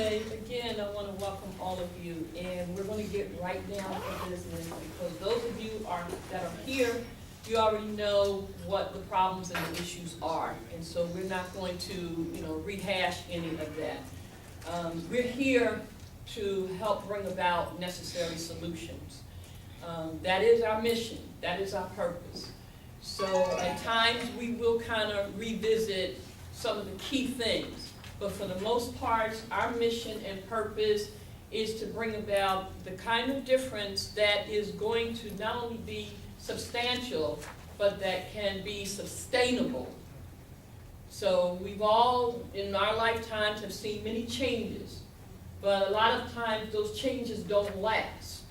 Okay, again, I want to welcome all of you, and we're going to get right down to business because those of you that are here, you already know what the problems and the issues are, and so we're not going to, rehash any of that. We're here to help bring about necessary solutions. That is our mission. That is our purpose. So at times we will kind of revisit some of the key things. But for the most part, our mission and purpose is to bring about the kind of difference that is going to not only be substantial, but that can be sustainable. So we've all, in our lifetimes, have seen many changes, but a lot of times those changes don't last.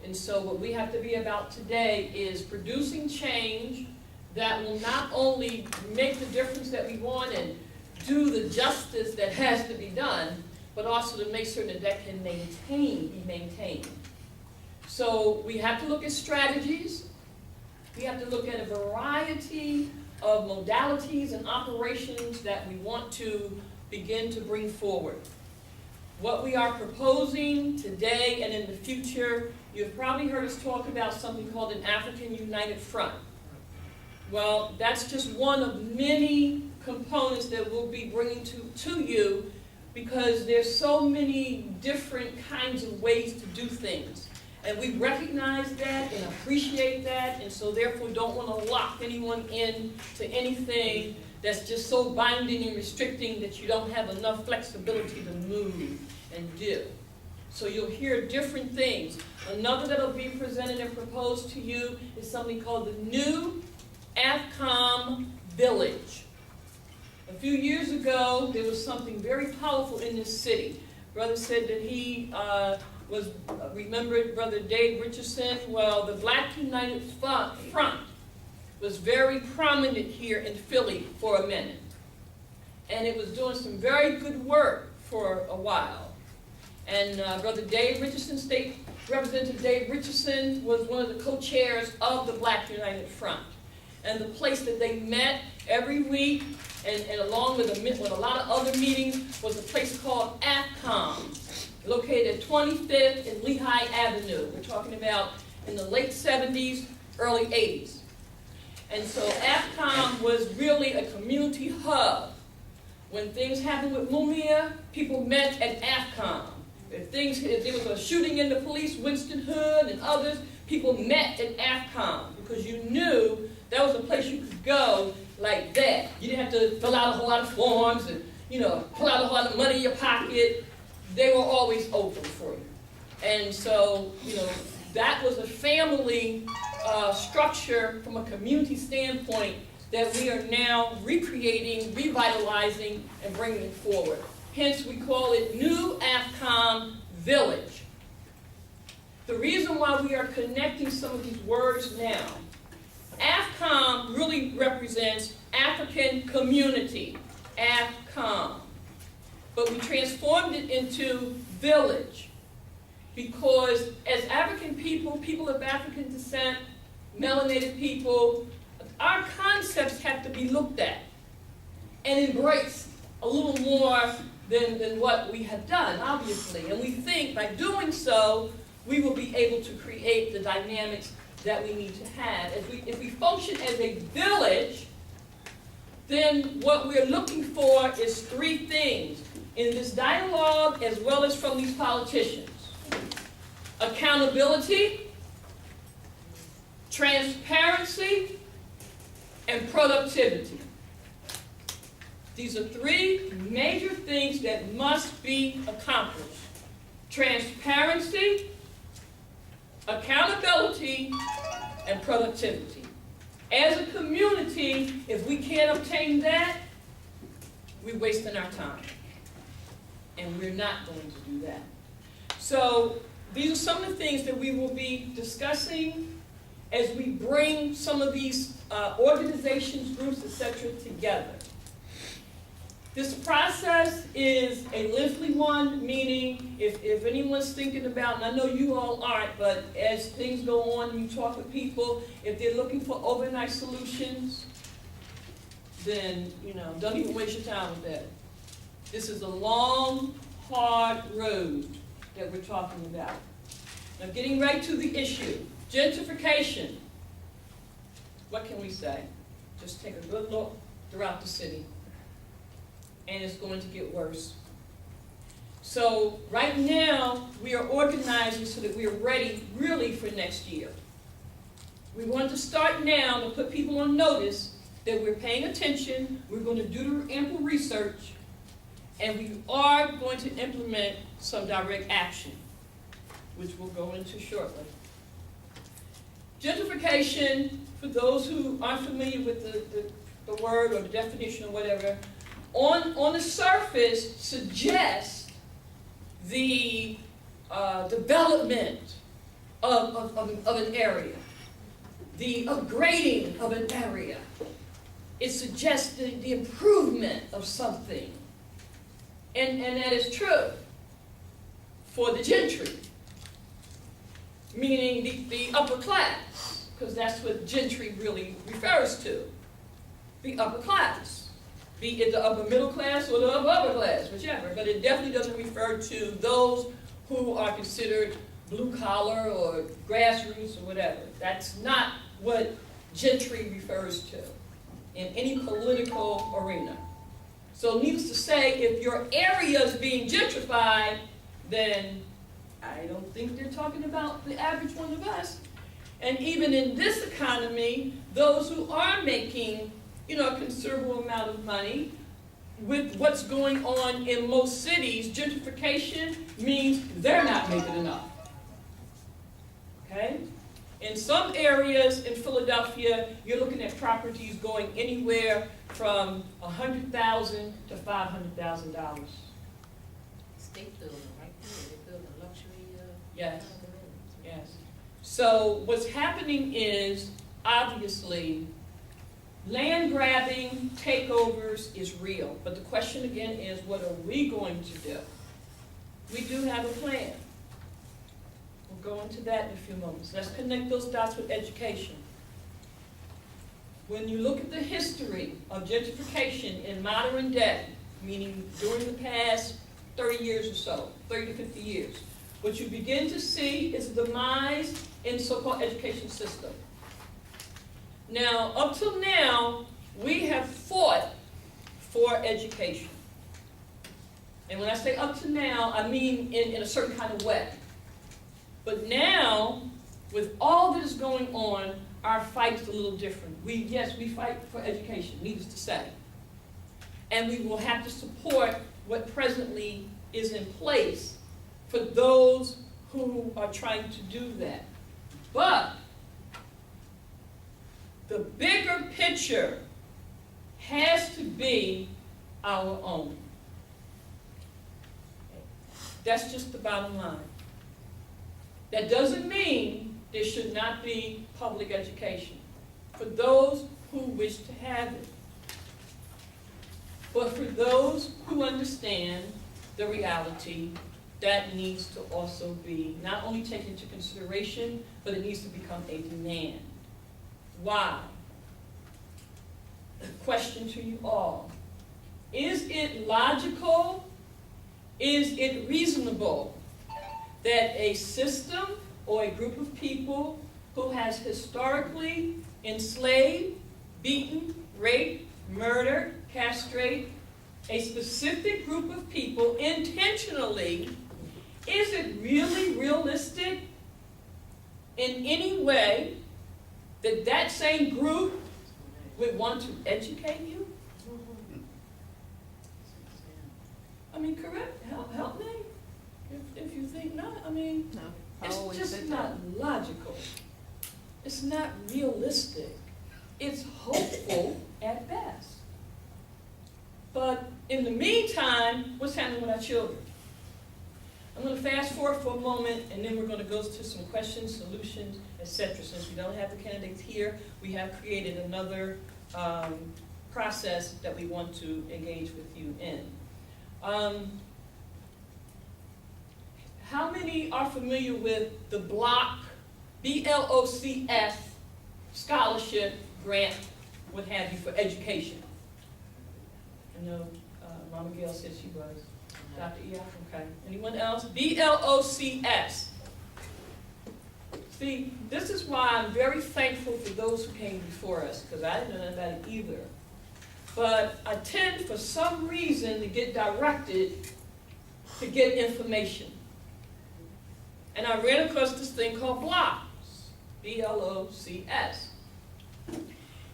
And so what we have to be about today is producing change that will not only make the difference that we want and do the justice that has to be done, but also to make certain that that can be maintained. So we have to look at strategies. We have to look at a variety of modalities and operations that we want to begin to bring forward. What we are proposing today and in the future, you've probably heard us talk about something called an African United Front. Well, that's just one of many components that we'll be bringing to you because there's so many different kinds of ways to do things. And we recognize that and appreciate that, and so therefore don't want to lock anyone in to anything that's just so binding and restricting that you don't have enough flexibility to move and do. So you'll hear different things. Another that will be presented and proposed to you is something called the New AFCOM Village. A few years ago, there was something very powerful in this city. Brother said that he remembered Brother Dave Richardson. Well, the Black United Front was very prominent here in Philly for a minute. And it was doing some very good work for a while. And Brother Dave Richardson, State Representative Dave Richardson, was one of the co-chairs of the Black United Front. And the place that they met every week, and along with a lot of other meetings, was a place called AFCOM, located at 25th and Lehigh Avenue. We're talking about in the late 70s, early 80s. And so AFCOM was really a community hub. When things happened with Mumia, people met at AFCOM. If there was a shooting in the police, Winston Hood and others, people met at AFCOM because you knew that was a place you could go like that. You didn't have to fill out a whole lot of forms and, pull out a whole lot of money in your pocket. They were always open for you. And so, that was a family structure from a community standpoint that we are now recreating, revitalizing, and bringing forward. Hence, we call it New AFCOM Village. The reason why we are connecting some of these words now, AFCOM really represents African community, AFCOM. But we transformed it into village because as African people, people of African descent, melanated people, our concepts have to be looked at and embraced a little more than what we have done, obviously. And we think by doing so, we will be able to create the dynamics that we need to have. If we function as a village, then what we're looking for is three things in this dialogue as well as from these politicians. Accountability, transparency, and productivity. These are three major things that must be accomplished. Transparency, accountability, and productivity. As a community, if we can't obtain that, we're wasting our time. And we're not going to do that. So these are some of the things that we will be discussing as we bring some of these organizations, groups, etc. together. This process is a lengthy one, meaning if anyone's thinking about, and I know you all aren't, but as things go on, you talk with people, if they're looking for overnight solutions, then, don't even waste your time with that. This is a long, hard road that we're talking about. Now, getting right to the issue, gentrification. What can we say? Just take a good look throughout the city, and it's going to get worse. So right now, we are organizing so that we are ready really for next year. We want to start now to put people on notice that we're paying attention, we're going to do the ample research, and we are going to implement some direct action, which we'll go into shortly. Gentrification, for those who aren't familiar with the word or the definition or whatever, on the surface suggests the development of an area, the upgrading of an area. It suggests the improvement of something. And that is true for the gentry, meaning the upper class, because that's what gentry really refers to, the upper class. Be it the upper middle class or the upper class, whichever, but it definitely doesn't refer to those who are considered blue collar or grassroots or whatever. That's not what gentry refers to in any political arena. So needless to say, if your area is being gentrified, then I don't think they're talking about the average one of us. And even in this economy, those who are making a considerable amount of money, with what's going on in most cities, gentrification means they're not making enough. Okay? In some areas in Philadelphia, you're looking at properties going anywhere from $100,000 to $500,000. State building, right there. They build a luxury. Yes. Yes. So what's happening is, obviously, land grabbing, takeovers is real. But the question again is, what are we going to do? We do have a plan. We'll go into that in a few moments. Let's connect those dots with education. When you look at the history of gentrification in modern day, meaning during the past 30 years or so, 30 to 50 years, what you begin to see is the demise in so-called education system. Now, up till now, we have fought for education. And when I say up to now, I mean in a certain kind of way. But now, with all that is going on, our fight is a little different. Yes, we fight for education, needless to say. And we will have to support what presently is in place for those who are trying to do that. But the bigger picture has to be our own. That's just the bottom line. That doesn't mean there should not be public education for those who wish to have it. But for those who understand the reality, that needs to also be not only taken into consideration, but it needs to become a demand. Why? The question to you all. Is it logical? Is it reasonable that a system or a group of people who has historically enslaved, beaten, raped, murdered, castrated a specific group of people intentionally, is it really realistic in any way that that same group would want to educate you? I mean, correct? Help me if you think not. I mean, No. it's just not logical. It's not realistic. It's hopeful at best. But in the meantime, what's happening with our children? I'm going to fast forward for a moment, and then we're going to go to some questions, solutions, etc. Since we don't have the candidates here, we have created another process that we want to engage with you in. How many are familiar with the BLOCF, B-L-O-C-F, scholarship, grant, what have you, for education? I know Mama Gail said she was. Dr. E.F., okay. Anyone else? BLOCS. See, this is why I'm very thankful for those who came before us, because I didn't know about it either. But I tend, for some reason, to get directed to get information. And I ran across this thing called blocks, BLOCS.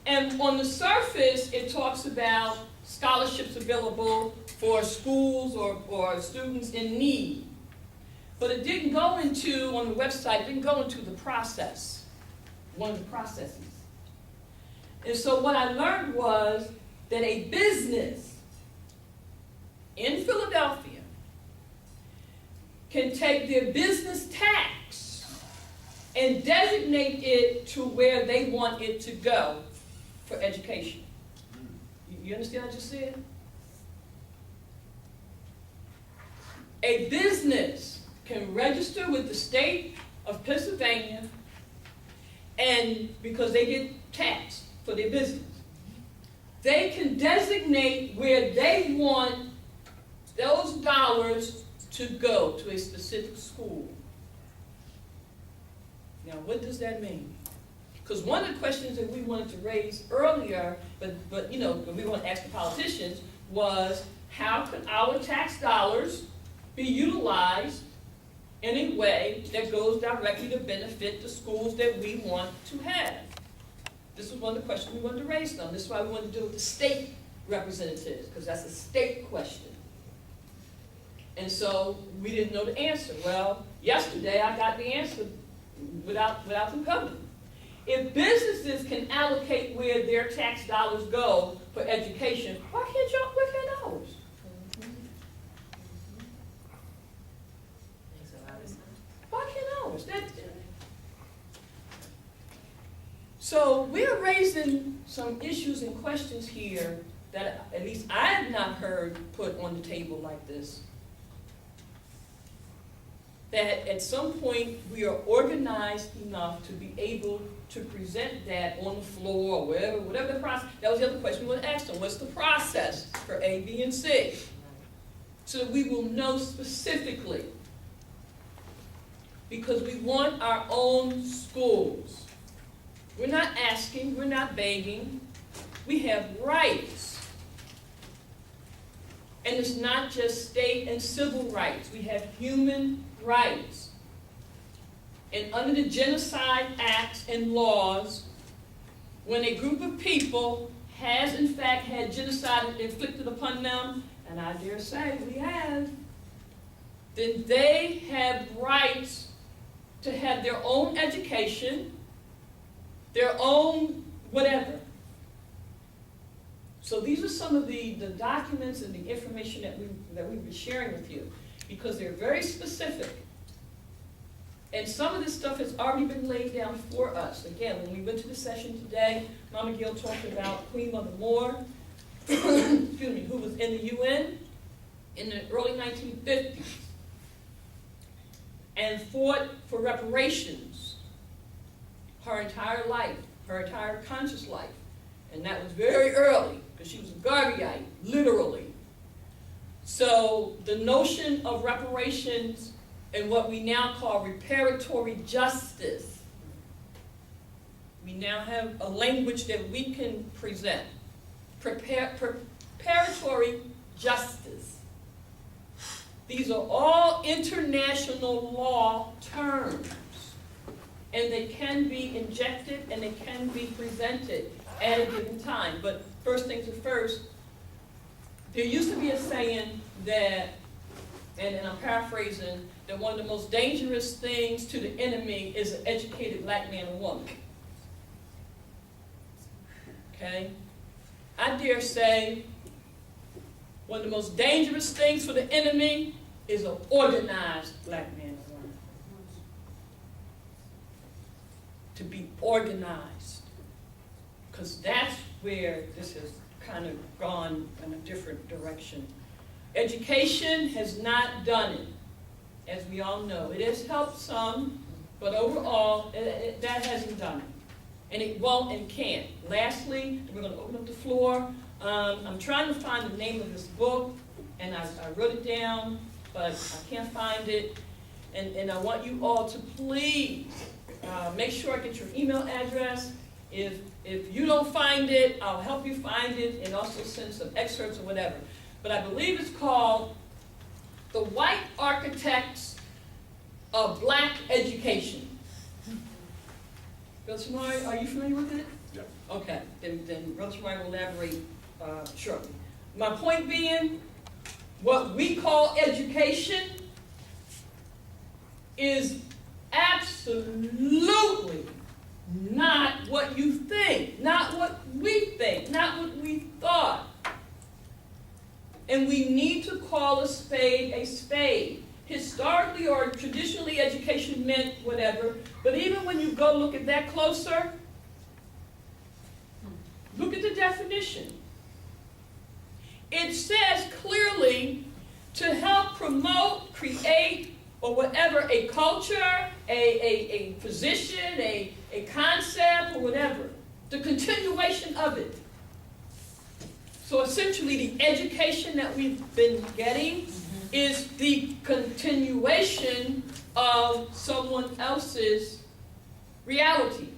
And on the surface, it talks about scholarships available for schools or students in need. But it didn't go into, on the website, it didn't go into the process, one of the processes. And so what I learned was that a business in Philadelphia can take their business tax and designate it to where they want it to go for education. You understand what I just said? A business can register with the state of Pennsylvania, and because they get taxed for their business, they can designate where they want those dollars to go to a specific school. Now, what does that mean? Because one of the questions that we wanted to raise earlier, but you know, we want to ask the politicians, was how could our tax dollars be utilized in a way that goes directly to benefit the schools that we want to have? This was one of the questions we wanted to raise them. This is why we wanted to do it with the state representatives, because that's a state question. And so we didn't know the answer. Well, yesterday I got the answer without them coming. If businesses can allocate where their tax dollars go for education, why can't y'all work at ours? Makes a lot of sense. Why can't ours? So we're raising some issues and questions here that at least I have not heard put on the table like this. That at some point we are organized enough to be able to present that on the floor or whatever the process. That was the other question we want to ask them. What's the process for A, B, and C? So that we will know specifically. Because we want our own schools. We're not asking, we're not begging. We have rights. And it's not just state and civil rights. We have human rights. And under the Genocide Acts and laws, when a group of people has in fact had genocide inflicted upon them, and I dare say we have, then they have rights to have their own education, their own whatever. So these are some of the documents and the information that we've been sharing with you, because they're very specific. And some of this stuff has already been laid down for us. Again, when we went to the session today, Mama Gill talked about Queen Mother Moore, excuse me, who was in the UN in the early 1950s and fought for reparations her entire life, her entire conscious life. And that was very early, because she was a Garveyite, literally. So the notion of reparations and what we now call reparatory justice, we now have a language that we can present. Preparatory justice. These are all international law terms, and they can be injected and they can be presented at a given time. But first things first, there used to be a saying that, and I'm paraphrasing, that one of the most dangerous things to the enemy is an educated black man or woman. Okay? I dare say one of the most dangerous things for the enemy is an organized black man or woman. To be organized. Because that's where this has kind of gone in a different direction. Education has not done it, as we all know. It has helped some, but overall, that hasn't done it. And it won't and can't. Lastly, we're going to open up the floor. I'm trying to find the name of this book. and I wrote it down, but I can't find it. And I want you all to please make sure I get your email address. If you don't find it, I'll help you find it and also send some excerpts or whatever. But I believe it's called The White Architects of Black Education. Brother Shamari, are you familiar with it? Yeah. Okay, then Brother Shamari will elaborate shortly. My point being, what we call education is absolutely not what you think, not what we think, not what we thought. And we need to call a spade a spade. Historically or traditionally, education meant whatever, but even when you go look at that closer, look at the definition. It says clearly to help promote, create, or whatever, a culture, a position, a concept, or whatever. The continuation of it. So essentially, the education that we've been getting is the continuation of someone else's reality.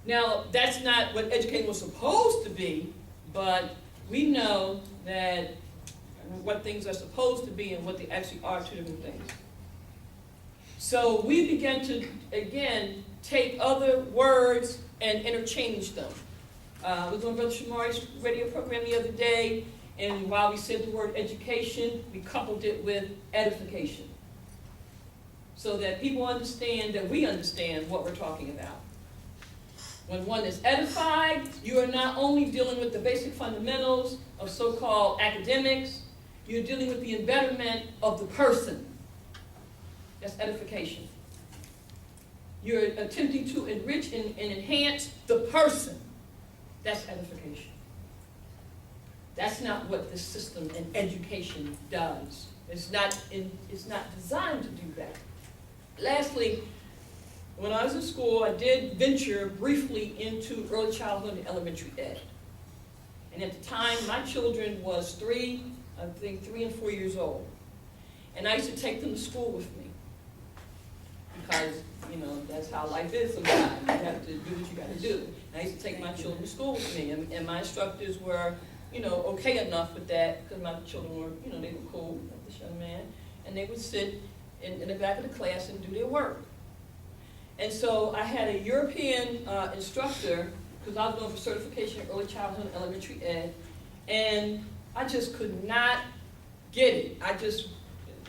Now, that's not what education was supposed to be, but we know that what things are supposed to be and what they actually are two different things. So we began to, again, take other words and interchange them. I was on Brother Shamari's radio program the other day, and while we said the word education, we coupled it with edification. So that people understand that we understand what we're talking about. When one is edified, you are not only dealing with the basic fundamentals of so-called academics, you're dealing with the embetterment of the person. That's edification. You're attempting to enrich and enhance the person. That's edification. That's not what this system in education does. It's not designed to do that. Lastly, when I was in school, I did venture briefly into early childhood and elementary ed. And at the time, my children was 3 and 4 years old. And I used to take them to school with me. Because, that's how life is sometimes. You have to do what you got to do. And I used to take my children to school with me. And my instructors were, okay enough with that, because my children were, they were cool, like this young man. And they would sit in the back of the class and do their work. And so I had a European instructor, because I was going for certification in early childhood and elementary ed, and I just could not get it.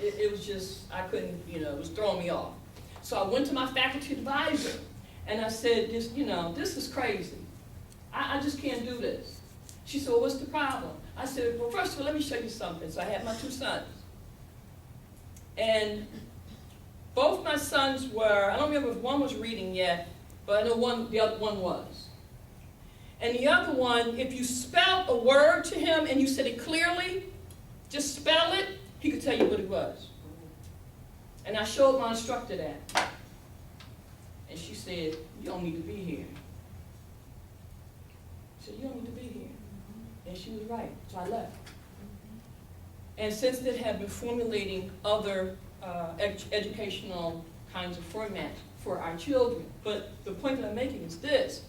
It was just, I couldn't, it was throwing me off. So I went to my faculty advisor, and I said, this is crazy. I just can't do this. She said, well, what's the problem? I said, well, first of all, let me show you something. So I had my 2 sons. And both my sons were, I don't remember if one was reading yet, but I know the other one was. And the other one, if you spelled a word to him and you said it clearly, just spell it, he could tell you what it was. And I showed my instructor that. And she said, you don't need to be here. I said, you don't need to be here. And she was right, so I left. And since then have been formulating other educational kinds of formats for our children. But the point that I'm making is this.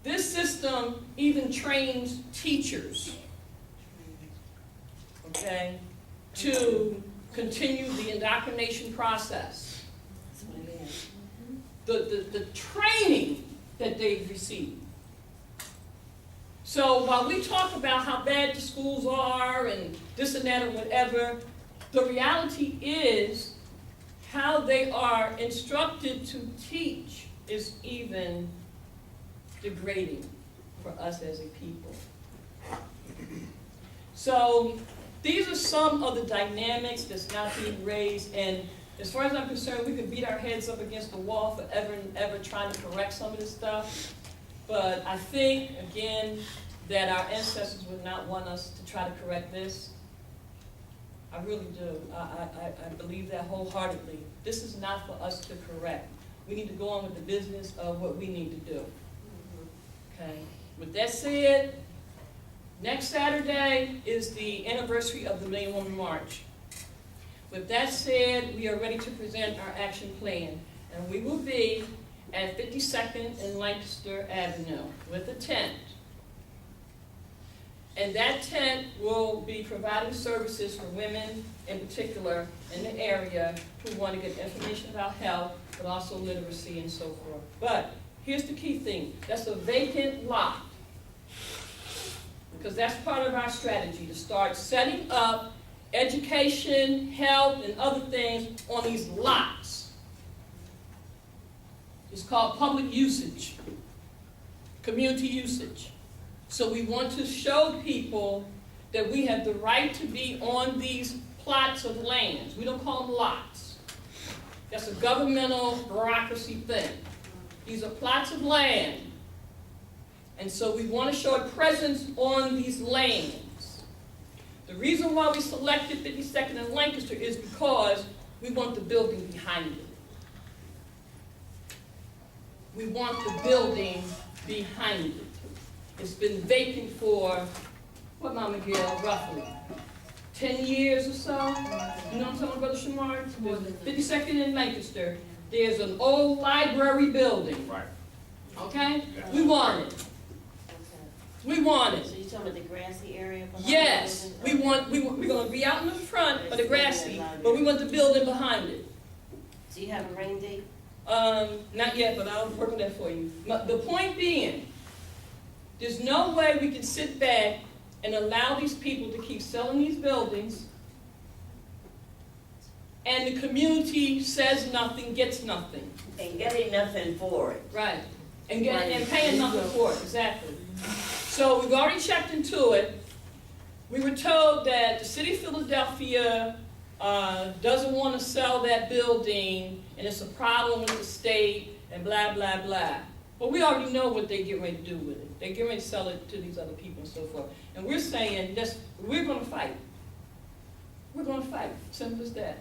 This system even trains teachers, okay, to continue the indoctrination process. The training that they've received. So while we talk about how bad the schools are and this and that or whatever, the reality is how they are instructed to teach is even degrading for us as a people. So these are some of the dynamics that's not being raised, and as far as I'm concerned, we could beat our heads up against the wall forever and ever trying to correct some of this stuff. But I think, again, that our ancestors would not want us to try to correct this. I really do. I believe that wholeheartedly. This is not for us to correct. We need to go on with the business of what we need to do. Okay? With that said, Next Saturday is the anniversary of the Million Woman March. With that said, we are ready to present our action plan, and we will be at 52nd and Lancaster Avenue with a tent. And that tent will be providing services for women in particular in the area who want to get information about health, but also literacy and so forth. But here's the key thing, that's a vacant lot. Because that's part of our strategy, to start setting up education, health, and other things on these lots. It's called public usage, community usage. So we want to show people that we have the right to be on these plots of lands. We don't call them lots. That's a governmental bureaucracy thing. These are plots of land. And so we want to show a presence on these lands. The reason why we selected 52nd and Lancaster is because we want the building behind it. We want the building behind it. It's been vacant for, what, Mama Gail, roughly 10 years or so? You know what I'm talking about, Brother Shamar? 52nd and Lancaster. There's an old library building. Right. Okay? We want it. We want it. So you're talking about the grassy area behind Yes, the building? we're going to be out in the front of the grassy, but we want the building behind it. Do you have a rain date? Not yet, but I'll work on that for you. But the point being, there's no way we can sit back and allow these people to keep selling these buildings, and the community says nothing, gets nothing. And getting nothing for it. Right. And paying nothing for it, exactly. So we've already checked into it. We were told that the city of Philadelphia doesn't want to sell that building, and it's a problem with the state, and blah, blah, blah. But we already know what they get ready to do with it. They get ready to sell it to these other people and so forth. And we're saying, we're going to fight. We're going to fight, simple as that.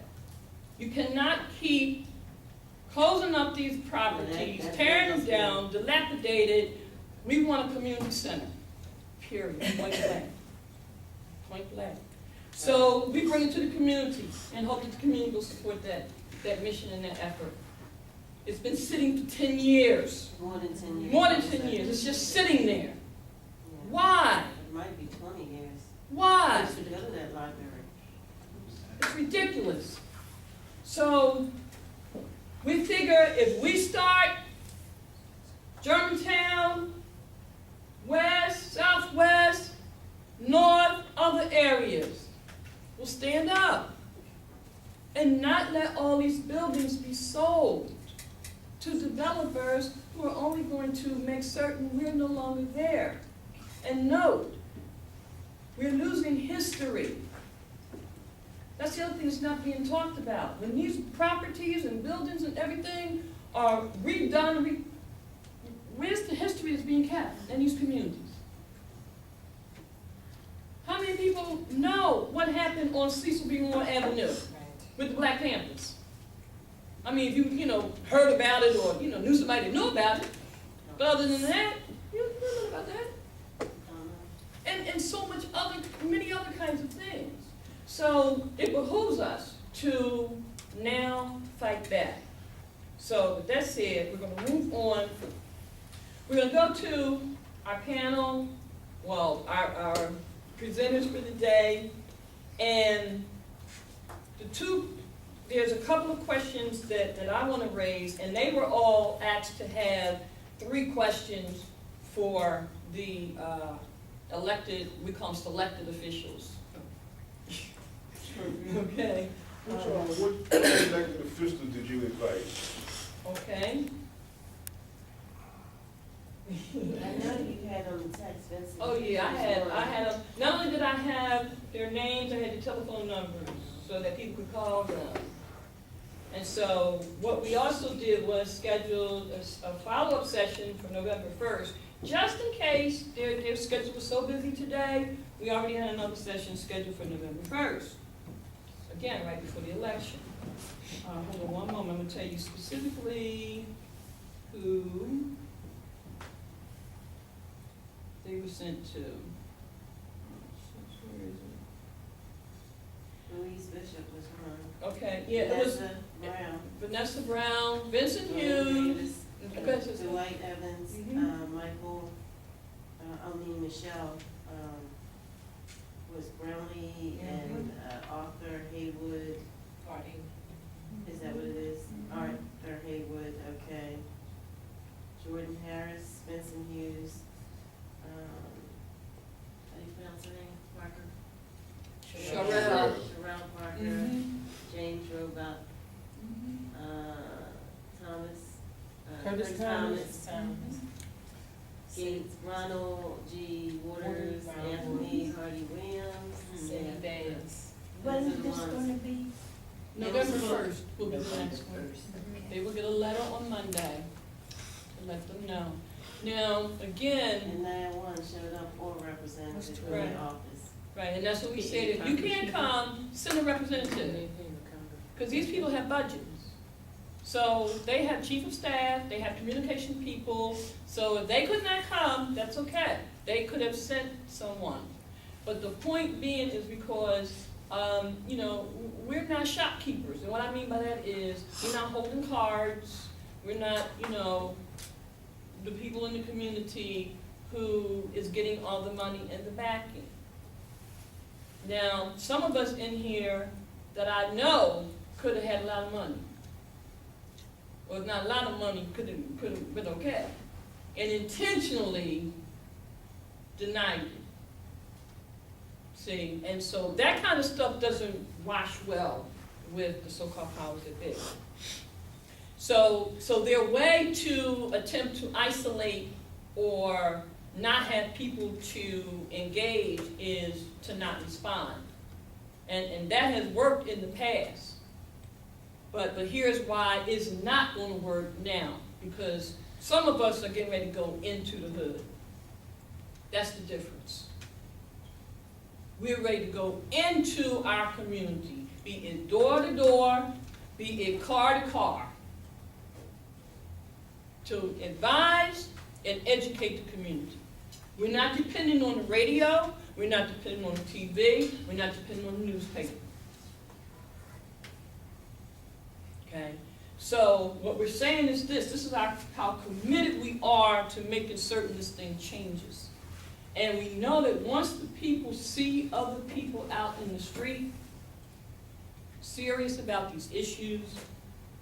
You cannot keep closing up these properties, tearing them down, dilapidated. We want a community center, period, point blank. Point blank. So we bring it to the community and hope that the community will support that mission and that effort. It's been sitting for 10 years. More than 10 years. More than 10 years. It's just sitting there. Yeah. Why? It might be 20 years. Why? I used to go to that library. It's ridiculous. So we figure if we start Germantown, west, southwest, north, other areas, we'll stand up and not let all these buildings be sold to developers who are only going to make certain we're no longer there. And note, we're losing history. That's the other thing that's not being talked about. When these properties and buildings and everything are redone, where's the history that's being kept in these communities? How many people know what happened on Cecil B. Moore Avenue with the Black Panthers? I mean, if you heard about it or knew somebody that knew about it, but other than that, you don't know about that. And so many other kinds of things. So it behooves us to now fight back. So with that said, we're going to move on. We're going to go to our panel, well, our presenters for the day, and there's a couple of questions that I want to raise, and they were all asked to have 3 questions for the elected, we call them selected officials. Okay. What elected officials did you invite? Okay. I know you had on the text message. Oh yeah, I had not only did I have their names, I had the telephone numbers so that people could call them. And so what we also did was schedule a follow-up session for November 1st, just in case their schedule was so busy today. We already had another session scheduled for November 1st. Again, right before the election. Hold on one moment, I'm going to tell you specifically who they were sent to. Bishop was one. Okay, yeah, it was Vanessa Brown. Vanessa Brown, Vincent William Hughes. Davis, Okay, so- Dwight Evans, Mhm. Michael, Michelle, was Brownlee and Arthur Haywood. Party. Is that what it is? Arthur Haywood, okay. Jordan Harris, Vincent Hughes, how do you pronounce her name? Parker? Sherelle. Sherelle Parker, Mhm. James Robot, Mhm. Thomas. Curtis Thomas. Gates, Ronald G. Waters, Ronald Anthony Waters. Hardy Williams. Cindy Bass. When Those is are the this ones. gonna be? November Yes. 1st will be the next one. They will get a letter on Monday to let them know. Now, again, And that one showed up or representative from Right. the office. right, and that's what we said, if you can't come, send a representative, because these people have budgets. So they have chief of staff, they have communication people, so if they could not come, that's okay. They could have sent someone. But the point being is because, you know, we're not shopkeepers, and what I mean by that is, we're not holding cards, we're not, you know, the people in the community who is getting all the money and the backing. Now, some of us in here that I know could have had a lot of money. Or if not a lot of money, could have been okay. And intentionally denied it. See, and so that kind of stuff doesn't wash well with the so-called powers that be. So their way to attempt to isolate or not have people to engage is to not respond. And that has worked in the past. But here's why it's not gonna work now, because some of us are getting ready to go into the hood. That's the difference. We're ready to go into our community, be it door to door, be it car to car, to advise and educate the community. We're not depending on the radio, we're not depending on the TV, we're not depending on the newspaper. Okay? So what we're saying is this is how committed we are to making certain this thing changes. And we know that once the people see other people out in the street, serious about these issues,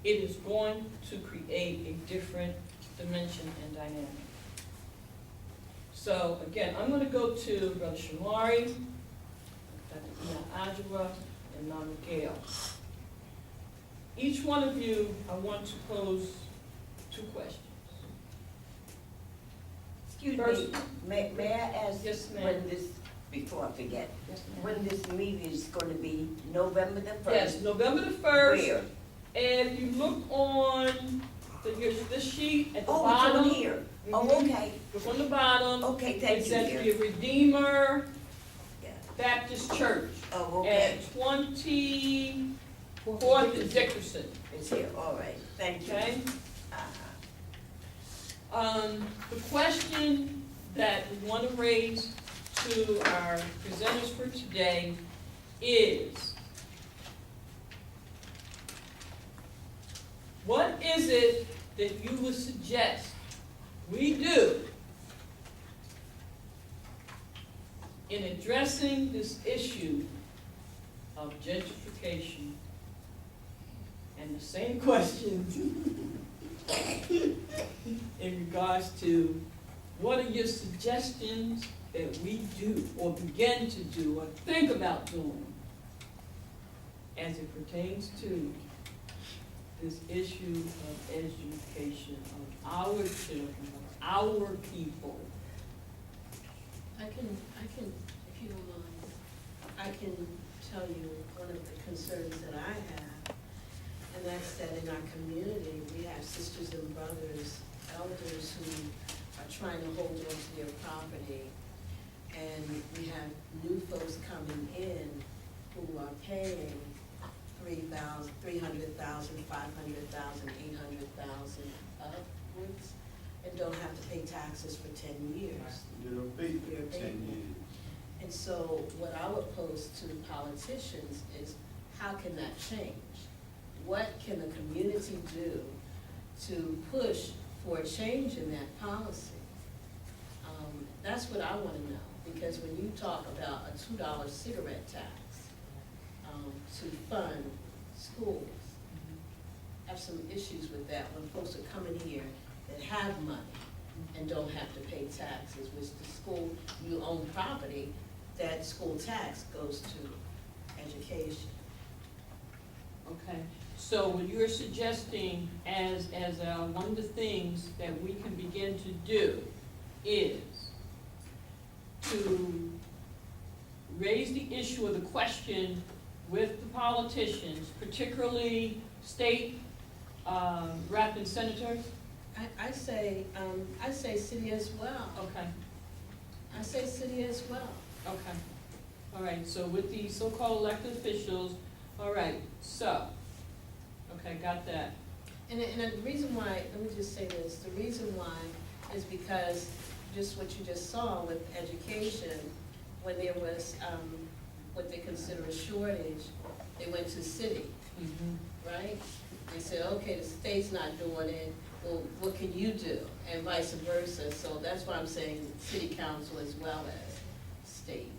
it is going to create a different dimension and dynamic. So again, I'm going to go to Brother Shamari, Dr. Ajwa, and Mama Gail. Each one of you, I want to pose 2 questions. Excuse First- me, may I ask Yes, ma'am. when this, before I forget, Yes, when this meeting is gonna be November the 1st? Yes, November the 1st. Where? And if you look on this sheet at the Oh, bottom. it's on here. Oh, Mhm. okay, Look on the bottom. okay, thank It you, says dear. the Redeemer Yeah. Baptist Church Oh, okay, at 24th and Dickerson, it's here, all right, thank you. okay? Uh-huh. The question that we want to raise to our presenters for today is, what is it that you would suggest we do in addressing this issue of gentrification? And the same question in regards to what are your suggestions that we do or begin to do or think about doing as it pertains to this issue of education of our children, of our people. I can, if you don't mind, I can tell you one of the concerns that I have, and that's that in our community, we have sisters and brothers, elders who are trying to hold on to their property, and we have new folks coming in who are paying $300,000, $500,000, $800,000 upwards, and don't have to pay taxes for 10 years. You know, they, You're 10 paying. years. And so what I would pose to politicians is, how can that change? What can the community do to push for a change in that policy? That's what I wanna know, because when you talk about a $2 cigarette tax, to fund schools, I have some issues with that when folks are coming here that have money and don't have to pay taxes, which the school, you own property, that school tax goes to education. Okay, so what you're suggesting as one of the things that we can begin to do is to raise the issue of the question with the politicians, particularly state rep and senators? I say city as well. Okay, I say city as well. okay. All right, so with the so-called elected officials, all right, so, okay, got that. And the reason why, let me just say this, the reason why is because just what you just saw with education, when there was, what they consider a shortage, they went to city, right? They said, okay, the state's not doing it, well, what can you do? And vice versa, so that's why I'm saying city council as well as state.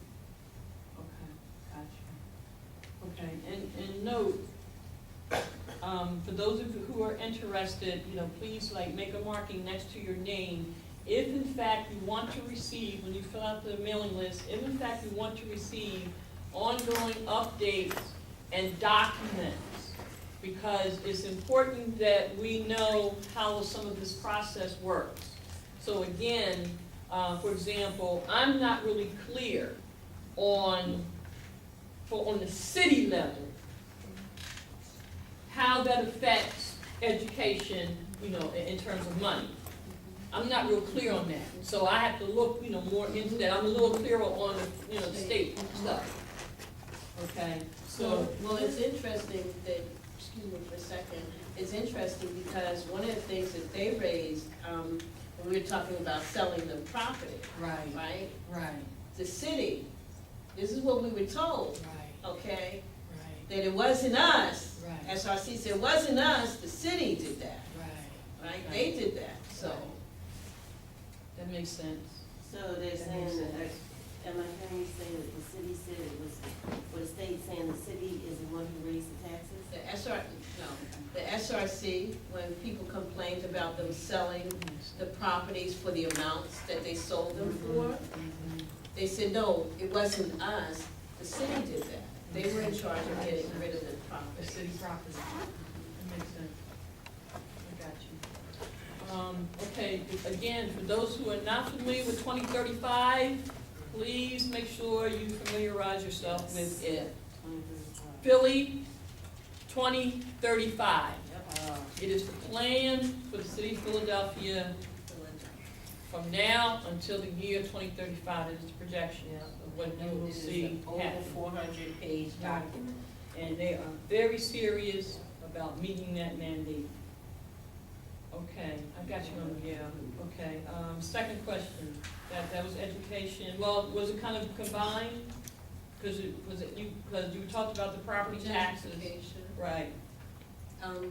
Okay, gotcha. Okay, and note, for those of you who are interested, please make a marking next to your name. If in fact you want to receive, when you fill out the mailing list, if in fact you want to receive ongoing updates and documents, because it's important that we know how some of this process works. So again, for example, I'm not really clear on the city level, how that affects education, in terms of money. I'm not real clear on that, so I have to look, more into that. I'm a little clearer on the, the state stuff. Okay, so. Well, it's interesting that, excuse me for a second, it's interesting because one of the things that they raised, when we were talking about selling the property, right? Right, The city, this is what we were told, right, okay? right, That it wasn't us. Right. SRC said, it wasn't us, the city did that, right. right? They did that, so. That makes sense. So they're saying that, am I hearing you say that the city said it was, or the state saying the city is the one who raised the taxes? The SRC, when people complained about them selling the properties for the amounts that they sold them for, they said, no, it wasn't us, the city did that. They were in charge of getting rid of the The property. city property. That makes sense. I got you. Okay, again, for those who are not familiar with 2035, please make sure you familiarize yourself with it. Philly 2035. It is the plan for the city of Philadelphia from now until the year 2035. It is the projection of what you will see Over happen. 400-page document. And they are very serious about meeting that mandate. Okay, I got you on, yeah, okay. Second question, that was education. Well, was it kind of combined? Because you talked about the property taxes. Gentrification. Right.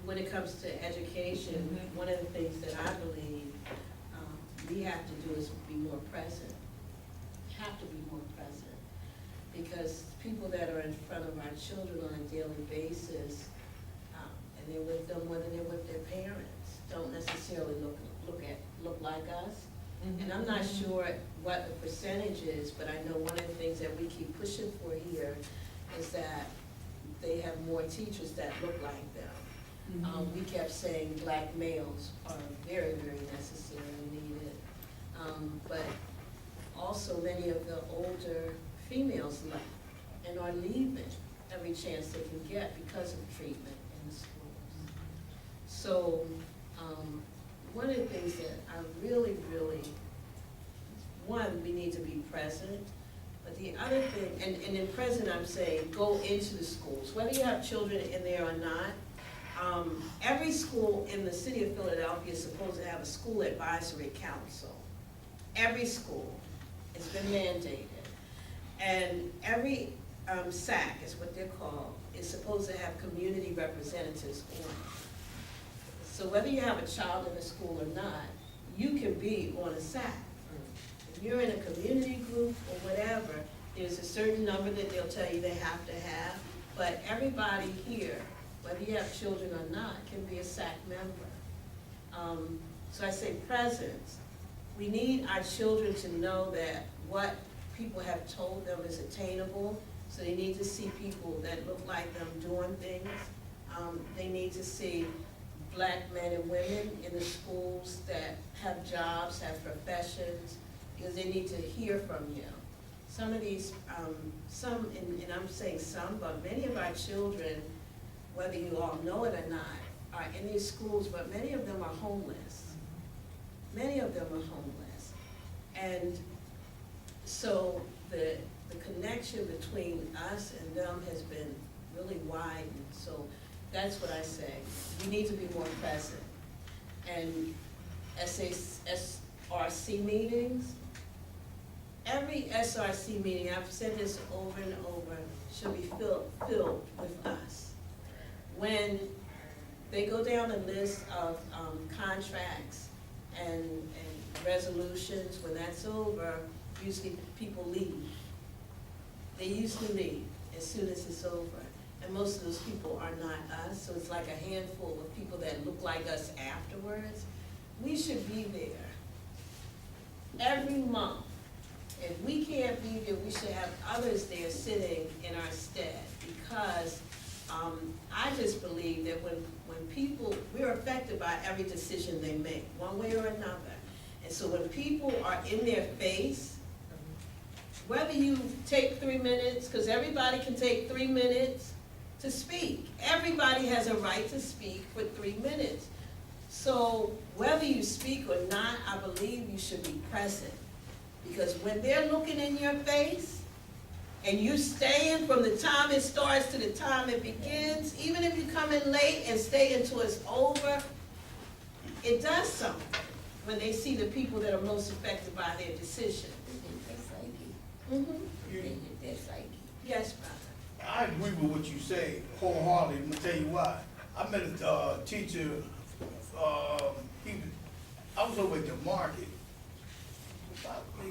When it comes to education, one of the things that I believe we have to do is be more present. Have to be more present. Because people that are in front of our children on a daily basis, and they're with them whether they're with their parents, don't necessarily look like us. And I'm not sure what the percentage is, but I know one of the things that we keep pushing for here is that they have more teachers that look like them. We kept saying black males are very, very necessary and needed. But also many of the older females left and are leaving every chance they can get because of treatment in the schools. So, one of the things that I really, one, we need to be present, but the other thing, and in present I'm saying, go into the schools, whether you have children in there or not. Every school in the city of Philadelphia is supposed to have a school advisory council. Every school, it's been mandated. And every SAC is what they're called, is supposed to have community representatives on it. So whether you have a child in the school or not, you can be on a SAC. If you're in a community group or whatever, there's a certain number that they'll tell you they have to have, but everybody here, whether you have children or not, can be a SAC member. So I say presence. We need our children to know that what people have told them is attainable, so they need to see people that look like them doing things. They need to see Black men and women in the schools that have jobs, have professions, because they need to hear from you. Some of these, and I'm saying some, but many of our children, whether you all know it or not, are in these schools, but many of them are homeless. Many of them are homeless. And so the connection between us and them has been really widened. So that's what I say. We need to be more present. And SRC meetings, every SRC meeting, I've said this over and over, should be filled with us. When they go down a list of contracts and resolutions, when that's over, usually people leave. They usually leave as soon as it's over. And most of those people are not us, so it's like a handful of people that look like us afterwards. We should be there every month. If we can't be there, we should have others there sitting in our stead, because I just believe that when people, we're affected by every decision they make, one way or another. And so when people are in their face, whether you take 3 minutes, because everybody can take 3 minutes to speak. Everybody has a right to speak for 3 minutes. So whether you speak or not, I believe you should be present. Because when they're looking in your face, and you're staying from the time it starts to the time it begins, even if you come in late and stay until it's over, it does something when they see the people that are most affected by their decisions. Yes, brother. I agree with what you say wholeheartedly. I'm gonna tell you why. I met a teacher. I was over at the market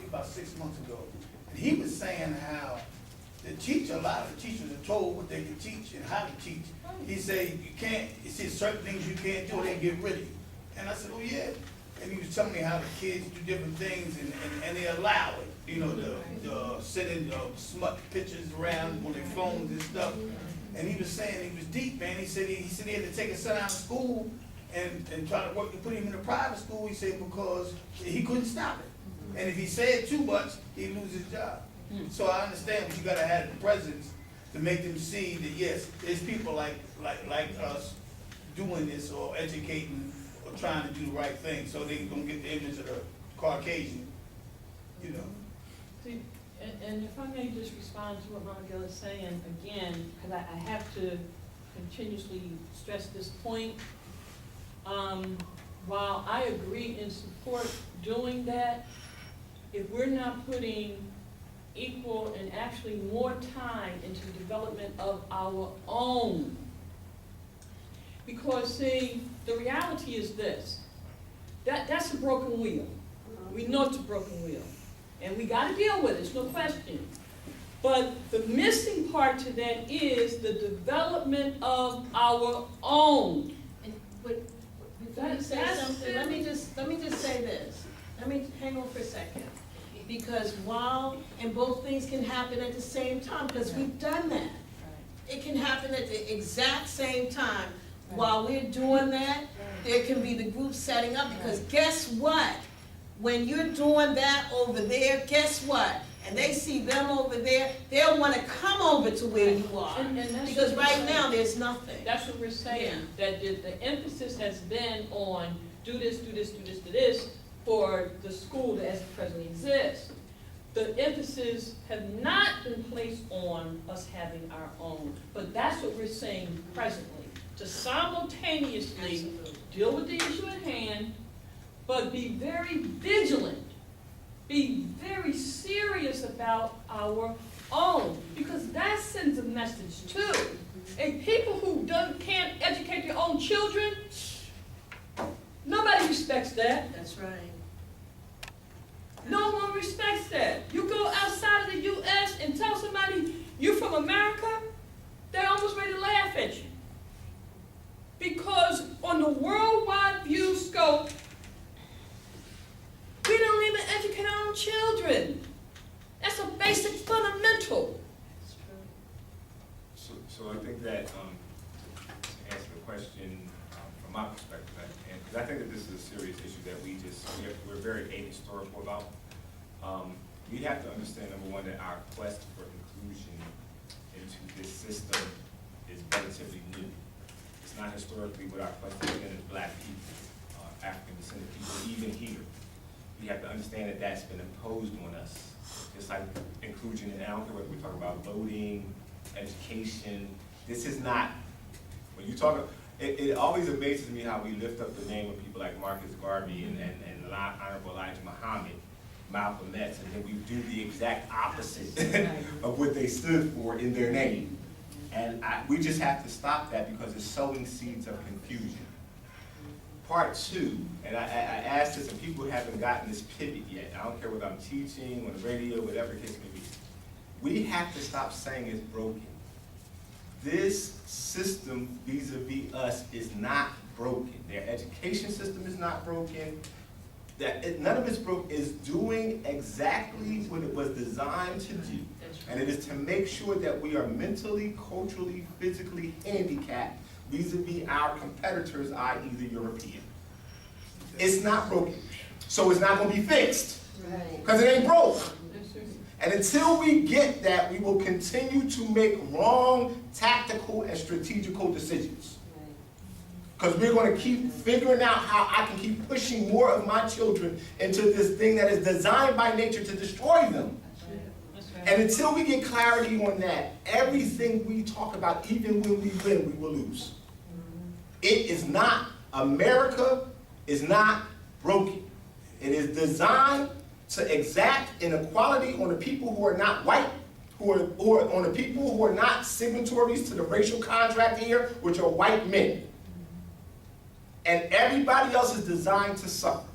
about 6 months ago, and he was saying how a lot of the teachers are told what they can teach and how to teach. He said you can't. He said certain things you can't do, they get rid of you. And I said, oh yeah. And he was telling me how the kids do different things and they allow it. You know, the sending smut pictures around on their phones and stuff. And he was saying, he was deep, man. He said he had to take his son out of school and try to work to put him in a private school. He said because he couldn't stop it. And if he said too much, he'd lose his job. So I understand, but you gotta have the presence to make them see that yes, there's people like us doing this or educating or trying to do the right thing, so they don't get the image of the Caucasian, you know. See, and if I may just respond to what Monica is saying again, because I have to continuously stress this point. While I agree and support doing that, if we're not putting equal and actually more time into development of our own, because see, the reality is this, that's a broken wheel. We know it's a broken wheel. And we gotta deal with it, there's no question. But the missing part to that is the development of our own. And before you say something, let me just say this. Let me hang on for a second. Because and both things can happen at the same time, because we've done that. It can happen at the exact same time. While we're doing that, there can be the group setting up, because guess what? When you're doing that over there, guess what? And they see them over there, they'll want to come over to where you are. Because right now, there's nothing. That's what we're saying, that the emphasis has been on do this, do this, do this, do this, for the school that as it presently exists. The emphasis has not been placed on us having our own, but that's what we're saying presently, to simultaneously deal with the issue at hand, but be very vigilant, be very serious about our own, because that sends a message too. And people who can't educate their own children, nobody respects that. That's right. No one respects that. You go outside of the U.S. and tell somebody you're from America, they're almost ready to laugh at you. Because on the worldwide view scope, we don't even educate our own children. That's a basic fundamental. That's true. So I think that, to answer the question, from my perspective, and because I think that this is a serious issue that we're very ahistorical about. We have to understand, number one, that our quest for inclusion into this system is relatively new. It's not historically what our quest has been as Black people, African descendant people, even here. We have to understand that that's been imposed on us. Just like inclusion, and I don't care whether we're talking about voting, education. This is not, when you talk, it always amazes me how we lift up the name of people like Marcus Garvey and Honorable Elijah Muhammad, Malcolm X, and then we do the exact opposite of what they stood for in their name. And we just have to stop that because it's sowing seeds of confusion. Part two, and I asked this and people haven't gotten this pivot yet. I don't care whether I'm teaching, on the radio, whatever the case may be. We have to stop saying it's broken. This system vis-a-vis us is not broken. Their education system is not broken. None of it's broken. It's doing exactly what it was designed to do. And it is to make sure that we are mentally, culturally, physically handicapped vis-a-vis our competitors, i.e. the European. It's not broken. So it's not going to be fixed. Because it ain't broke. And until we get that, we will continue to make wrong tactical and strategical decisions. Because we're going to keep figuring out how I can keep pushing more of my children into this thing that is designed by nature to destroy them. And until we get clarity on that, everything we talk about, even when we win, we will lose. It is not, America is not broken. It is designed to exact inequality on the people who are not white, who are on the people who are not signatories to the racial contract here, which are white men. And everybody else is designed to suffer.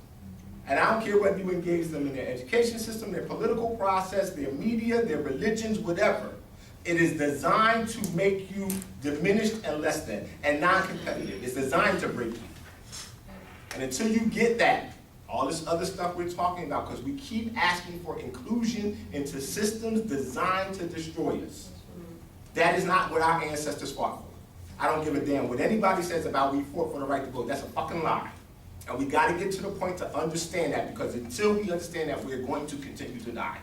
And I don't care whether you engage them in their education system, their political process, their media, their religions, whatever. It is designed to make you diminished and less than, and non-competitive. It's designed to break you. And until you get that, all this other stuff we're talking about, because we keep asking for inclusion into systems designed to destroy us. That is not what our ancestors fought for. I don't give a damn what anybody says about we fought for the right to vote. That's a fucking lie. And we got to get to the point to understand that, because until we understand that, we're going to continue to die.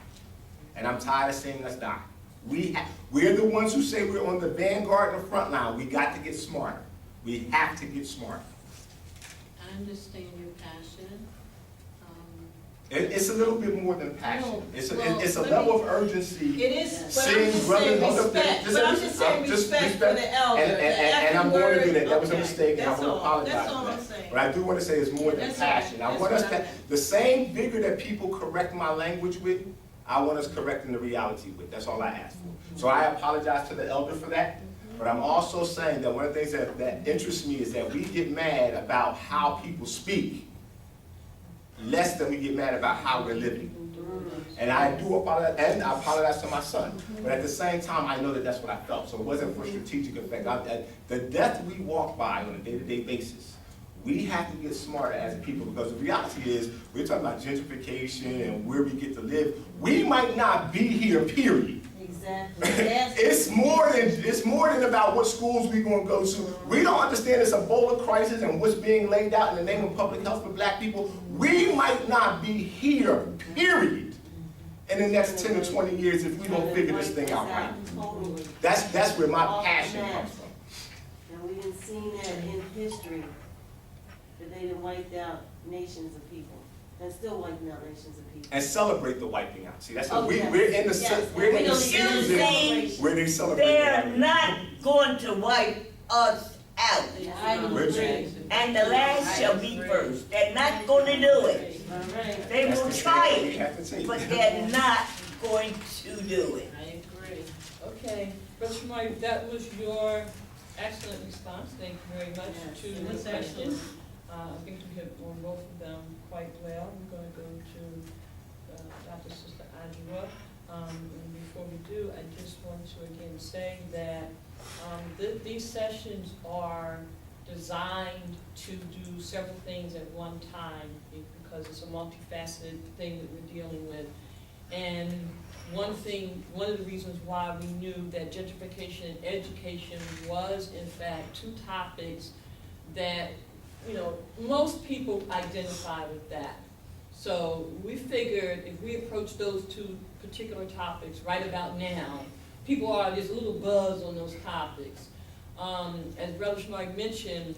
And I'm tired of saying let's die. We're the ones who say we're on the vanguard and the front line. We got to get smarter. We have to get smarter. I understand your passion. It's a little bit more than passion. No. It's Well, a let level me- of urgency. It is, but I'm Seeing just brothers, saying hold up, respect, just but I'm just- just saying just respect for the elder. And I'm going to do that. That was a Okay, mistake, and I that's want to all. apologize That's for all I'm that. saying. But I do want to say it's more than That's all. passion. I That's want us what I to, meant. the same vigor that people correct my language with, I want us correcting the reality with. That's all I ask for. So I apologize to the elder for that. But I'm also saying that one of the things that interests me is that we get mad about how people speak less than we get mad about how we're living. And I do apologize, and I apologize to my son. But at the same time, I know that that's what I felt. So it wasn't for strategic effect. The death we walk by on a day-to-day basis, we have to get smarter as a people, because the reality is, we're talking about gentrification and where we get to live. We might not be here, period. Exactly. It's more than about what schools we're going to go to. We don't understand this Ebola crisis and what's being laid out in the name of public health for Black people. We might not be here, period, in the next 10 to 20 years if we don't figure this thing out right. Totally. That's where my passion comes from. And we done seen that in history, that they done wiped out nations of people, and still wiping out nations of people. And celebrate the wiping out. See, that's Oh, what yes. we're in the Yes. we're in We the don't season see where they celebrate the They're wiping out. not going to wipe us out. I agree. And the last shall be first. They're not going to do it. All right. They That's will the try stand we it, have to take. but they're not going to do it. I agree. Okay, Brother Mike, that was your excellent response, thank you very much Yes, to it the was question. excellent. I think we hit on both of them quite well. I'm gonna go to Dr. Sister Adjua. And before we do, I just want to again say that these sessions are designed to do several things at one time because it's a multifaceted thing that we're dealing with. And one of the reasons why we knew that gentrification and education was in fact two topics that, you know, most people identify with that. So we figured if we approach those two particular topics right about now, there's a little buzz on those topics. As Brother Schmark mentioned,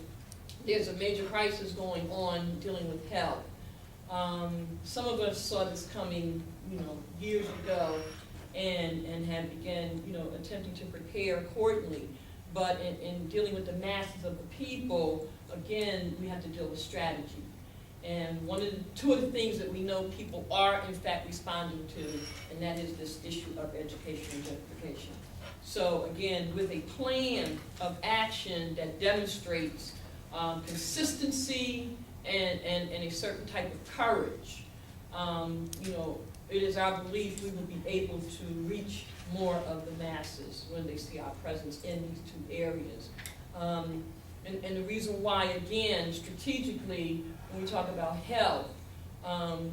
there's a major crisis going on dealing with health. Some of us saw this coming, you know, years ago and had began, you know, attempting to prepare accordingly. But in dealing with the masses of the people, again, we have to deal with strategy. And two of the things that we know people are in fact responding to, and that is this issue of education and gentrification. So again, with a plan of action that demonstrates consistency and a certain type of courage, you know, it is our belief we will be able to reach more of the masses when they see our presence in these two areas. And the reason why, again, strategically, when we talk about health,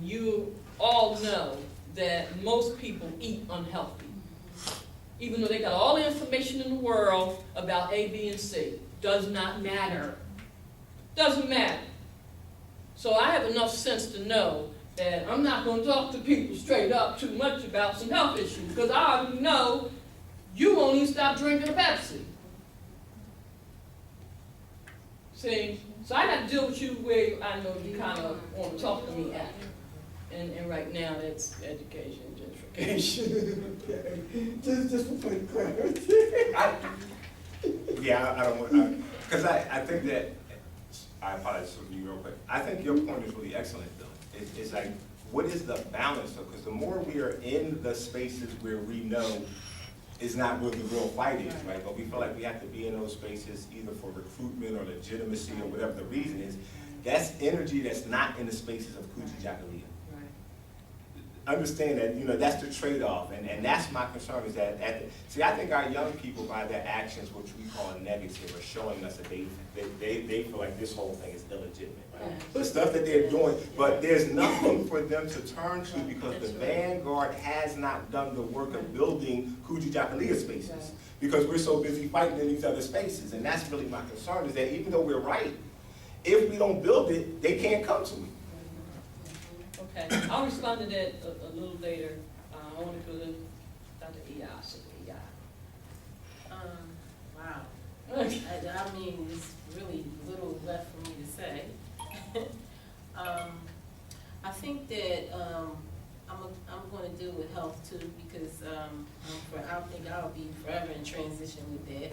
you all know that most people eat unhealthy. Even though they got all the information in the world about A, B, and C. Does not matter. Doesn't matter. So I have enough sense to know that I'm not going to talk to people straight up too much about some health issues, because I already know you won't even stop drinking a Pepsi. See? So I got to deal with you where I know you kind of want to talk to me at. And right now, that's education, gentrification. Okay. Just for point clarity. I don't want, because I think that, I apologize for you real quick. I think your point is really excellent though. It's like, what is the balance though? Because the more we are in the spaces where we know is not where the real fight is, right? But we feel like we have to be in those spaces either for recruitment or legitimacy or whatever the reason is. That's energy that's not in the spaces of Kujichagulia. Understand that, you know, that's the trade-off, and that's my concern is that, see, I think our young people, by their actions, which we call negative, are showing us that they feel like this whole thing is illegitimate, right? The stuff that they're doing, but there's nothing for them to turn to because the vanguard has not done the work of building Kujichagulia spaces because we're so busy fighting in these other spaces, and that's really my concern is that even though we're right, if we don't build it, they can't come to it. Okay, I'll respond to that a little later. I want to go to Dr. Iyas. Wow. I mean, there's really little left for me to say. I think that I'm going to deal with health too because I think I'll be forever in transition with that.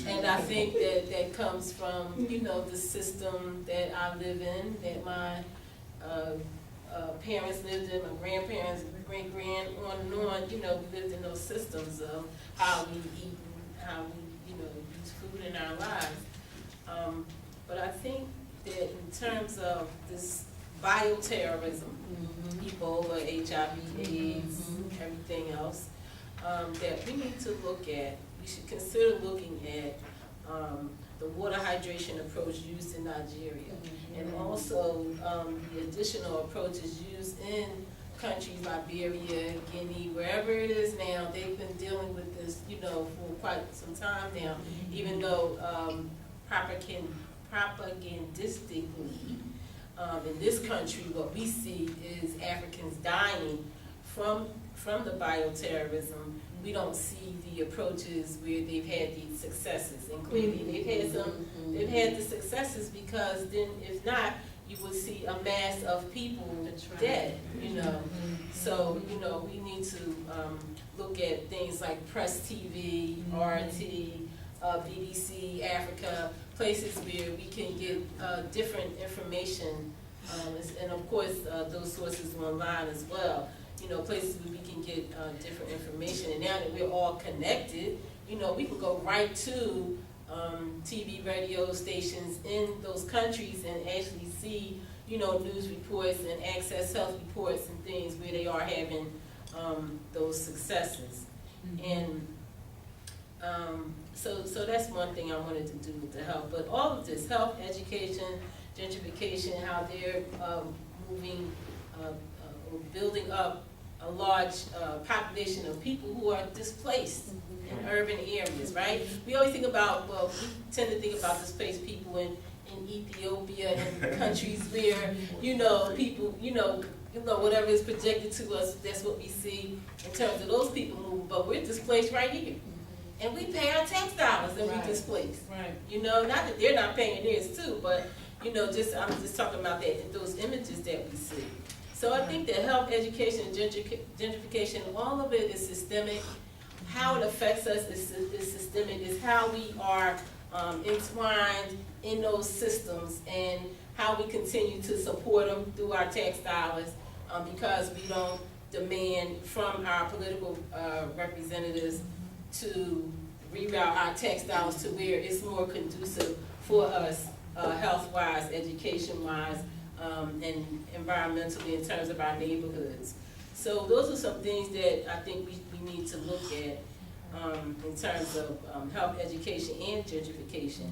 And I think that comes from, you know, the system that I live in, that my parents lived in, my grandparents, great-grand, on and on, you know, we lived in those systems of how we eat and how we, you know, use food in our lives. But I think that in terms of this bioterrorism, Ebola, HIV, AIDS, everything else, that we need to look at, we should consider looking at the water hydration approach used in Nigeria, and also the additional approaches used in countries, Liberia, Guinea, wherever it is now. They've been dealing with this, you know, for quite some time now, even though propagandistically, in this country, what we see is Africans dying from the bioterrorism. We don't see the approaches where they've had these successes, and clearly they've had the successes because then if not, you would see a mass of people dead, you know. So, you know, we need to look at things like Press TV, RT, BBC, Africa, places where we can get different information, and of course those sources online as well. You know, places where we can get different information. And now that we're all connected, you know, we can go right to TV, radio stations in those countries and actually see, you know, news reports and access health reports and things where they are having those successes. And so that's one thing I wanted to do to help. But all of this, health, education, gentrification, how they're moving, or building up a large population of people who are displaced in urban areas, right? We always think about, well, we tend to think about displaced people in Ethiopia and countries where, you know, people, you know, whatever is projected to us, that's what we see in terms of those people moving, but we're displaced right here. And we pay our tax dollars and we displaced. Right. You know, not that they're not paying theirs too, but, you know, I'm just talking about that, those images that we see. So I think that health, education, and gentrification, all of it is systemic. How it affects us is systemic, is how we are entwined in those systems and how we continue to support them through our tax dollars, because we don't demand from our political representatives to reroute our tax dollars to where it's more conducive for us, health-wise, education-wise, and environmentally in terms of our neighborhoods. So those are some things that I think we need to look at in terms of health, education, and gentrification.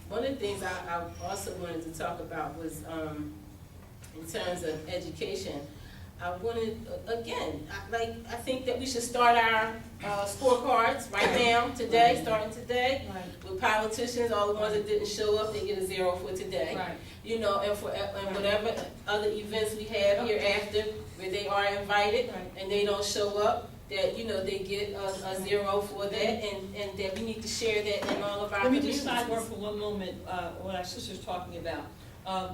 One of the things I also wanted to talk about was in terms of education. I wanted, again, I think that we should start our scorecards right now, today, starting today, with politicians. All the ones that didn't show up, they get a 0 for today. Right. You know, and whatever other events we have hereafter where they are invited and they don't show up, that, you know, they get a 0 for that, and that we need to share that in all of our communities. Let me just sidebar for one moment what our sister's talking about.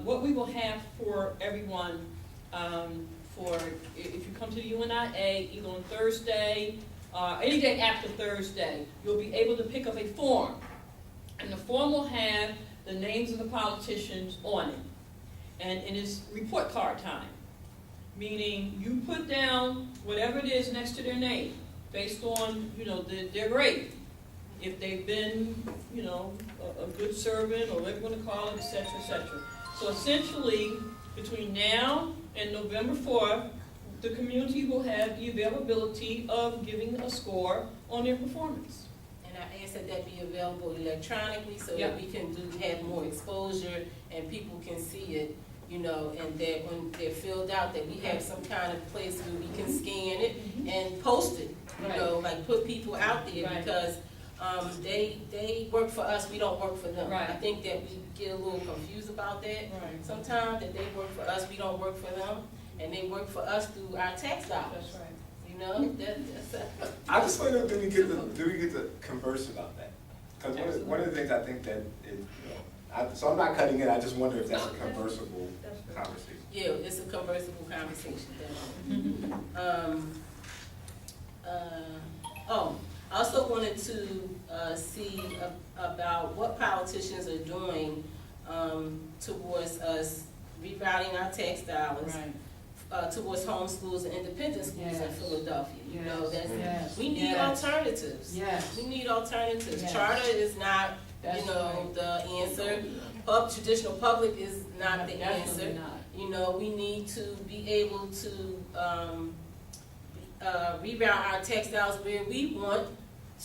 What we will have for everyone, for if you come to the UNIA, either on Thursday, any day after Thursday, you'll be able to pick up a form. And the form will have the names of the politicians on it. And it is report card time. Meaning you put down whatever it is next to their name based on, you know, their grade. If they've been, you know, a good servant or whatever you want to call it, et cetera, et cetera. So essentially, between now and November 4th, the community will have the availability of giving a score on their performance. And I ask that be available electronically so that we can have more exposure and people can see it, you know, and that when they're filled out, that we have some kind of place where we can scan it and post it, you know, like put people out there because they work for us, we don't work for them. Right. I think that we get a little confused about that sometimes, that they work for us, we don't work for them, and they work for us through our tax dollars. That's right. You know, that's I just want to know, do we get to converse about that? Because one of the things I think that is, you know, so I'm not cutting in, I just wonder if that's a conversable conversation. Yeah, it's a conversible conversation, definitely. I also wanted to see about what politicians are doing towards us rerouting our tax dollars towards homeschools and independent schools in Philadelphia. You know, we need alternatives. We need alternatives. Charter is not, you know, the answer. Traditional public is not the answer. You know, we need to be able to reroute our tax dollars where we want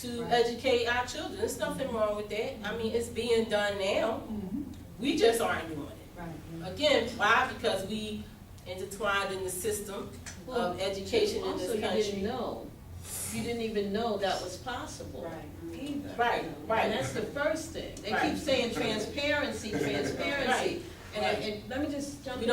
to educate our children. There's nothing wrong with that. I mean, it's being done now. We just aren't doing it. Again, why? Because we intertwined in the system of education in this country. You didn't even know that was possible. Either. Right. And that's the first thing. They keep saying transparency. And let me just jump in.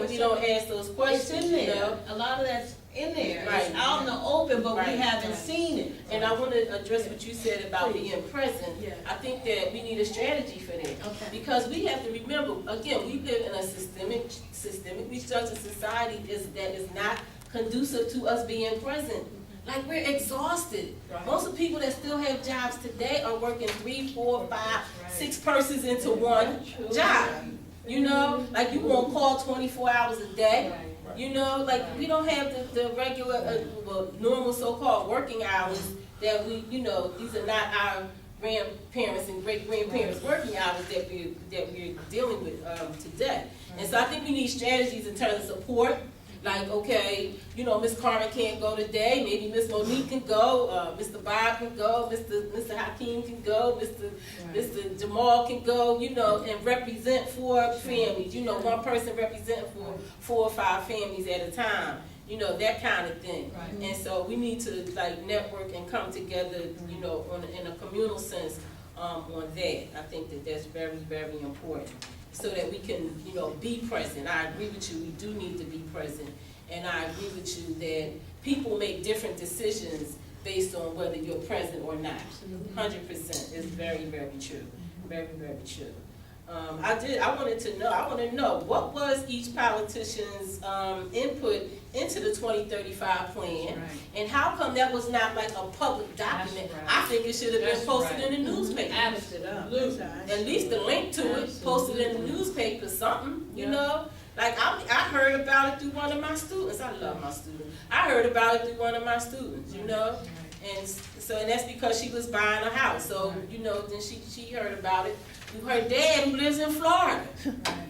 We don't ask those questions. It's in there. You know? A lot of that's in there. It's out in the open, but we haven't seen it. And I want to address what you said about being present. I think that we need a strategy for that. Because we have to remember, again, we live in a systemically structured society that is not conducive to us being present. Like, we're exhausted. Most of the people that still have jobs today are working 3, 4, 5, 6 persons into one job. You know, like you won't call 24 hours a day. You know, like we don't have the regular, normal so-called working hours that we, you know, these are not our grandparents and great-grandparents' working hours that we're dealing with, today. And so I think we need strategies in terms of support, like, okay, you know, Miss Carmen can't go today, maybe Miss Monique can go, Mr. Bob can go, Mr. Hakeem can go, Mr. Jamal can go, you know, and represent 4 families, you know, one person representing for 4 or 5 families at a time, you know, that kind of thing. Right. And so we need to like network and come together, you know, in a communal sense, on that. I think that that's very, very important, so that we can, you know, be present. I agree with you, we do need to be present. And I agree with you that people make different decisions based on whether you're present or not. 100% is very, very true. Very, very true. I want to know, what was each politician's input into the 2035 plan? Right. And how come that was not like a public document? That's right. I think it should have been That's posted right. in the newspaper. Absolutely. At least the link to it, posted in the newspaper, something, you know? Like, I heard about it through one of my students. I love my students. I heard about it through one of my students, you know? And so, and that's because she was buying a house. So, you know, then she heard about it through her dad who lives in Florida.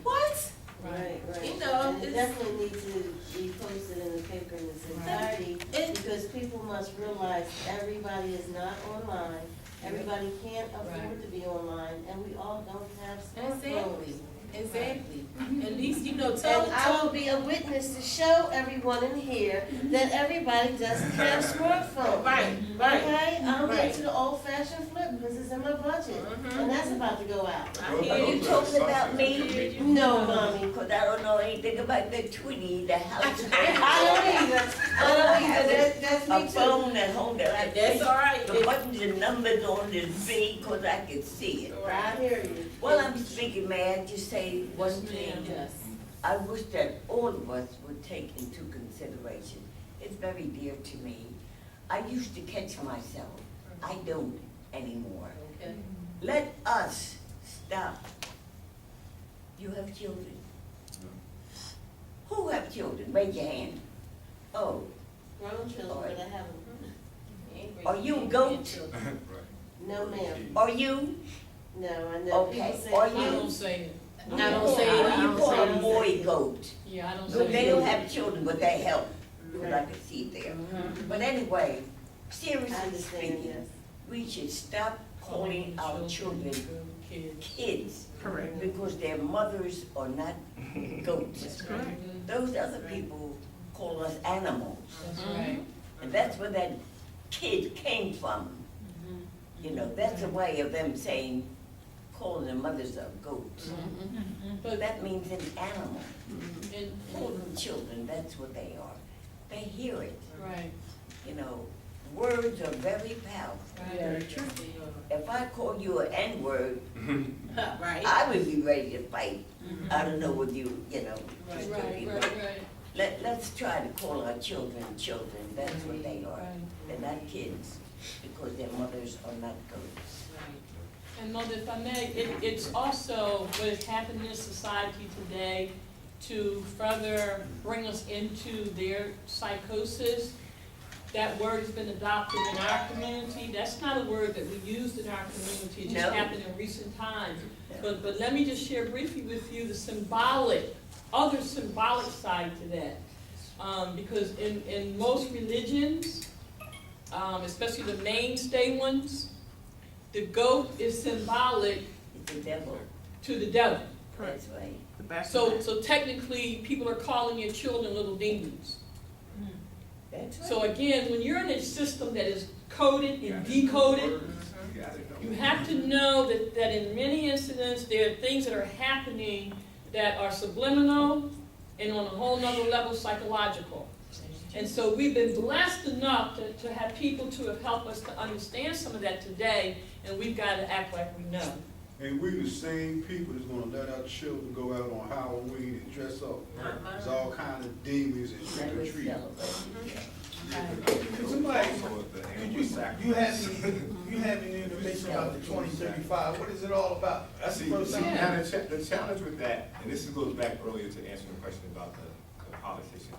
What? Right, right. You know, And it it's- definitely needs to be posted in the paper in its entirety, It- because people must realize everybody is not online, everybody can't Right. afford to be online, and we all don't have smartphones. Exactly. Exactly. At least, you know, And I will be a witness to show everyone in here that everybody doesn't have smartphones. Right, right. Okay, I'm Right. getting to the old fashioned flip because it's in my budget, and that's about to go out. I Are hear you you. talking about me? No, mommy. Because I don't know anything about the Twitty, the house. I don't either. I don't either. That's A me too. phone at home that I That's all right. The buttons and numbers on is big because I can see it. I hear you. Well, I'm speaking, may I just say one thing? Yes. I wish that all of us would take into consideration. It's very dear to me. I used to catch myself. I don't anymore. Okay. Let us stop. You have children? Who have children? Raise your hand. Oh, Grown children, but I haven't. Are you a goat? No, ma'am. are you? No, I know. Okay, People say are I you? don't say it. I don't say What it. do you call a boy goat? Yeah, I don't So say they it. don't have children, but they help, because I can see it there. But anyway, I seriously understand, speaking, yes. we should stop calling our children Kids. kids. Correct. Because their mothers are not goats. That's correct. Those other people call us animals. That's right. And that's where that kid came from. You know, that's a way of them saying, calling their mothers a goat. But that means an animal. And- Call them children, that's what they are. They hear it. Right, You know, words are very powerful. right. If I call you an N-word, Right. I would be ready to fight. I don't know what you know. Right, just Right, joking, right, but right. let's try to call our children children, that's what they are. Right. They're not kids, because their mothers are not goats. And Mother, if I may, it's also what is happening in society today to further bring us into their psychosis. That word has been adopted in our community. That's not a word that we used in our community. It just No. happened in recent times. No. But let me just share briefly with you the other symbolic side to that. Because in most religions, especially the mainstay ones, the goat is symbolic It's the devil, to the devil. that's right. The back of So, that. so technically, people are calling your children little demons. That's right. So again, when you're in a system that is coded and decoded, you have to know that in many incidents, there are things that are happening that are subliminal and on a whole nother level psychological. And so we've been blessed enough to have people to have helped us to understand some of that today, and we've got to act like we know. And we the same people that's gonna let our children go out on Halloween and dress up. There's all kind of demons and trick That or was treat. celebrated. Somebody, you have any information about the 2035, what is it all about? That's the See, first time. now the challenge with that, and this goes back earlier to answering the question about the politician.